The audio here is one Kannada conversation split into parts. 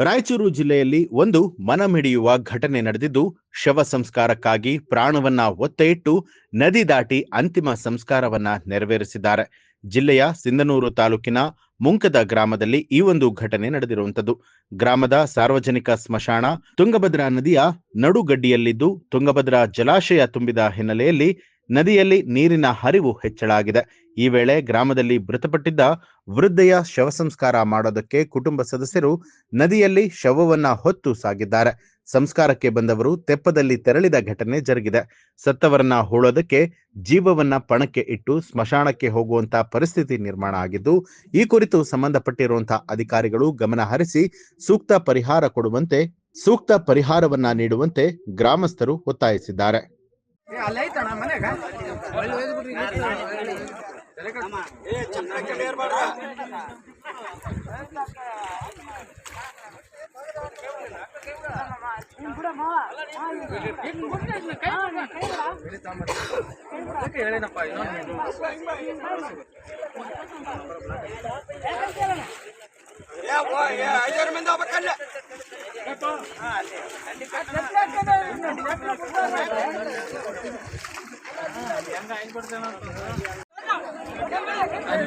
ರಾಯಚೂರು ಜಿಲ್ಲೆಯಲ್ಲಿ ಒಂದು ಮನಮಿಡಿಯುವ ಘಟನೆ ನಡೆದಿದ್ದು, ಶವ ಸಂಸ್ಕಾರಕ್ಕಾಗಿ ಪ್ರಾಣವನ್ನ ಒತ್ತೆ ಇಟ್ಟು ನದಿ ದಾಟಿ ಅಂತಿಮ ಸಂಸ್ಕಾರವನ್ನ ನೆರವೇರಿಸಿದ್ದಾರೆ. ಜಿಲ್ಲೆಯ ಸಿಂಧನೂರು ತಾಲೂಕಿನ ಮುಂಕದ ಗ್ರಾಮದಲ್ಲಿ ಈ ಒಂದು ಘಟನೆ ನಡೆದಿರುವಂತದ್ದು. ಗ್ರಾಮದ ಸಾರ್ವಜನಿಕ ಸ್ಮಶಾನ ತುಂಗಭದ್ರಾ ನದಿಯ ನಡುಗಡ್ಡಿಯಲ್ಲಿದ್ದು, ತುಂಗಭದ್ರಾ ಜಲಾಶಯ ತುಂಬಿದ ಹಿನ್ನೆಲೆಯಲ್ಲಿ ನದಿಯಲ್ಲಿ ನೀರಿನ ಹರಿವು ಹೆಚ್ಚಳಾಗಿದೆ. ಈ ವೇಳೆ ಗ್ರಾಮದಲ್ಲಿ ಮೃತಪಟ್ಟಿದ್ದ ವೃದ್ಧೆಯ ಶವ ಸಂಸ್ಕಾರ ಮಾಡೋದಕ್ಕೆ ಕುಟುಂಬ ಸದಸ್ಯರು ನದಿಯಲ್ಲಿ ಶವವನ್ನ ಹೊತ್ತು ಸಾಗಿದ್ದಾರೆ. ಸಂಸ್ಕಾರಕ್ಕೆ ಬಂದವರು ತೆಪ್ಪದಲ್ಲಿ ತೆರಳಿದ ಘಟನೆ ಜರುಗಿದೆ. ಸತ್ತವರನ್ನ ಹೂಳೋದಕ್ಕೆ ಜೀವವನ್ನ ಪಣಕ್ಕೆ ಇಟ್ಟು ಸ್ಮಶಾನಕ್ಕೆ ಹೋಗುವಂತ ಪರಿಸ್ಥಿತಿ ನಿರ್ಮಾಣ ಆಗಿದ್ದು, ಈ ಕುರಿತು ಸಂಬಂಧಪಟ್ಟಿರುವಂತಹ ಅಧಿಕಾರಿಗಳು ಗಮನ ಹರಿಸಿ ಸೂಕ್ತ ಪರಿಹಾರವನ್ನ ನೀಡುವಂತೆ ಗ್ರಾಮಸ್ಥರು ಒತ್ತಾಯಿಸಿದ್ದಾರೆ.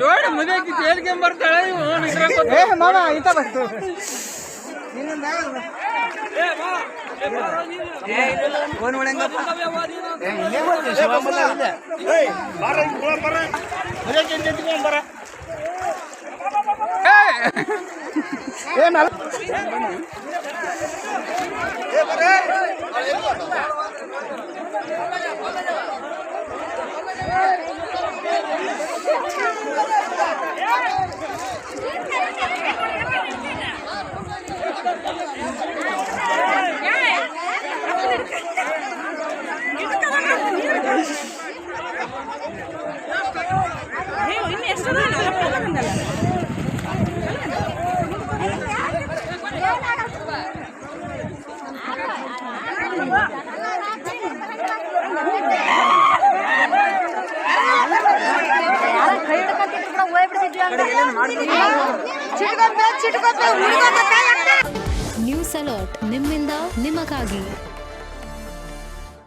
ನೋಡಿ ಮದುವೆ ಜೈಲ್ಗೆ ಬರ್ತಾಳೆ ನ್ಯೂಸ್ ಅಲರ್ಟ್ ನಿಮ್ಮಿಂದ ನಿಮಗಾಗಿ.